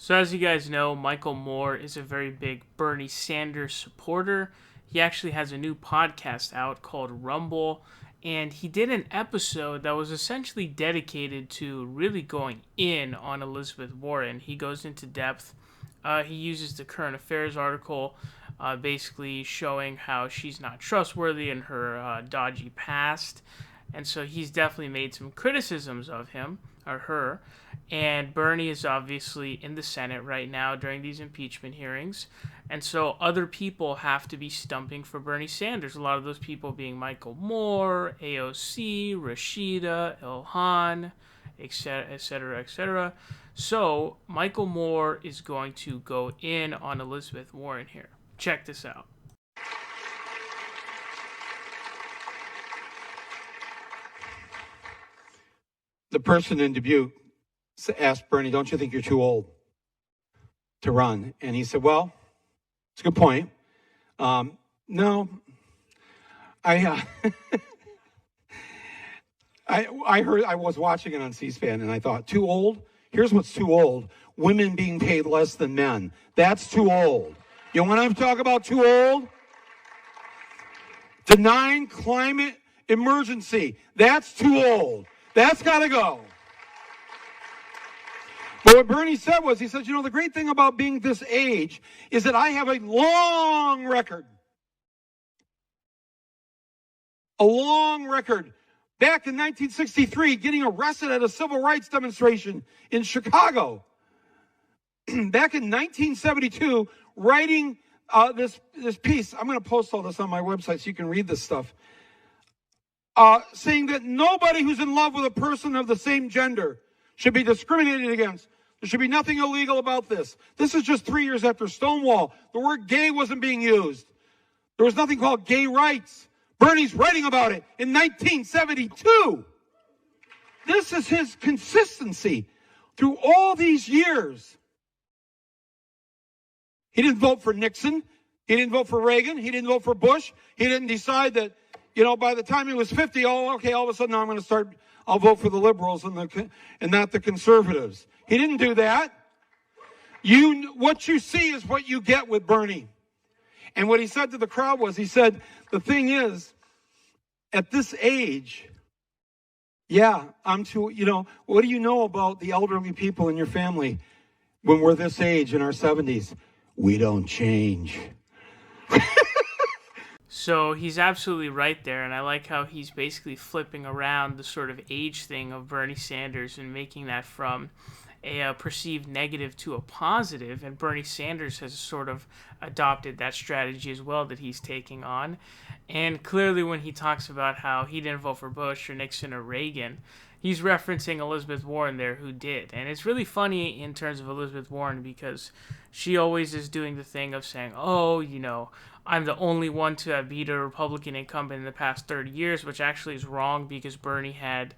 So as you guys know, Michael Moore is a very big Bernie Sanders supporter. He actually has a new podcast out called Rumble, and he did an episode that was essentially dedicated to really going in on Elizabeth Warren. He goes into depth. He uses the current affairs article, basically showing how she's not trustworthy in her dodgy past. And so he's definitely made some criticisms of him or her. And Bernie is obviously in the Senate right now during these impeachment hearings. And so other people have to be stumping for Bernie Sanders. A lot of those people being Michael Moore, AOC, Rashida, Ilhan, etc., etc., etc. So Michael Moore is going to go in on Elizabeth Warren here. Check this out. The person in Dubuque asked Bernie, "Don't you think you're too old to run?" And he said, "Well, it's a good point. No, I, I was watching it on C-SPAN and I thought, too old? Here's what's too old. Women being paid less than men. That's too old. You want to talk about too old? Denying climate emergency. That's too old. That's got to go." But what Bernie said was, he said, the great thing about being this age is that I have a long record. A long record. Back in 1963, getting arrested at a civil rights demonstration in Chicago. Back in 1972, writing this piece. I'm going to post all this on my website so you can read this stuff. Saying that nobody who's in love with a person of the same gender should be discriminated against. There should be nothing illegal about this. This is just 3 years after Stonewall. The word gay wasn't being used. There was nothing called gay rights. Bernie's writing about it in 1972. This is his consistency through all these years. He didn't vote for Nixon. He didn't vote for Reagan. He didn't vote for Bush. He didn't decide that, by the time he was 50, all of a sudden I'll vote for the liberals and not the conservatives. He didn't do that. What you see is what you get with Bernie. And what he said to the crowd was, he said, the thing is, at this age, I'm too, what do you know about the elderly people in your family when we're this age in our 70s? We don't change. So he's absolutely right there, and I like how he's basically flipping around the sort of age thing of Bernie Sanders and making that from a perceived negative to a positive, and Bernie Sanders has sort of adopted that strategy as well that he's taking on. And clearly when he talks about how he didn't vote for Bush or Nixon or Reagan, he's referencing Elizabeth Warren there who did. And it's really funny in terms of Elizabeth Warren because she always is doing the thing of saying, I'm the only one to have beat a Republican incumbent in the past 30 years, which actually is wrong because Bernie had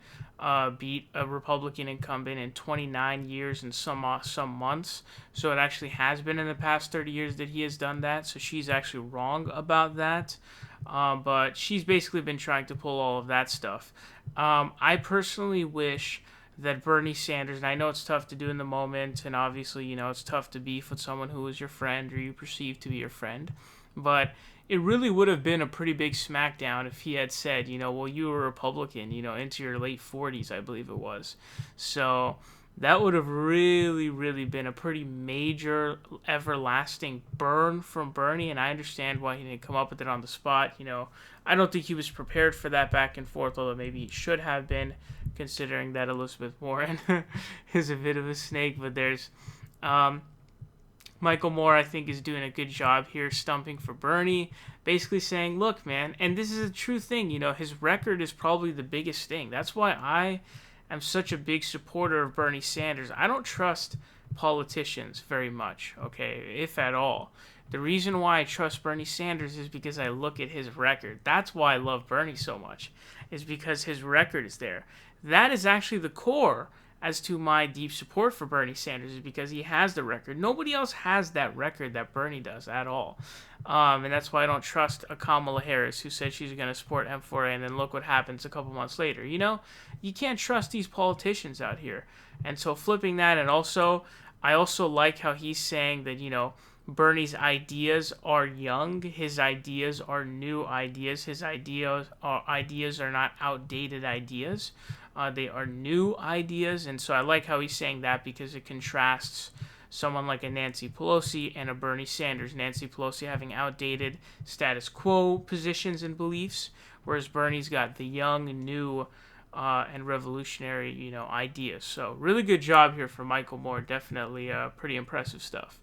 beat a Republican incumbent in 29 years and some months. So it actually has been in the past 30 years that he has done that. So she's actually wrong about that. But she's basically been trying to pull all of that stuff. I personally wish that Bernie Sanders, and I know it's tough to do in the moment, and obviously, it's tough to beef with someone who is your friend or you perceive to be your friend. But it really would have been a pretty big smackdown if he had said, you were a Republican, into your late 40s, I believe it was. So that would have really, really been a pretty major, everlasting burn from Bernie, and I understand why he didn't come up with it on the spot. I don't think he was prepared for that back and forth, although maybe he should have been, considering that Elizabeth Warren is a bit of a snake. But there's Michael Moore, I think, is doing a good job here stumping for Bernie, basically saying, look, man, and this is a true thing, his record is probably the biggest thing. That's why I am such a big supporter of Bernie Sanders. I don't trust politicians very much, okay, if at all. The reason why I trust Bernie Sanders is because I look at his record. That's why I love Bernie so much, is because his record is there. That is actually the core as to my deep support for Bernie Sanders, is because he has the record. Nobody else has that record that Bernie does at all. And that's why I don't trust a Kamala Harris who said she's going to support M4A, and then look what happens a couple months later. You can't trust these politicians out here. And so flipping that, and also I also like how he's saying that, Bernie's ideas are young. His ideas are new ideas. His ideas are not outdated ideas. They are new ideas. And so I like how he's saying that because it contrasts someone like a Nancy Pelosi and a Bernie Sanders. Nancy Pelosi having outdated status quo positions and beliefs, whereas Bernie's got the young, new, and revolutionary, ideas. So really good job here for Michael Moore. Definitely pretty impressive stuff.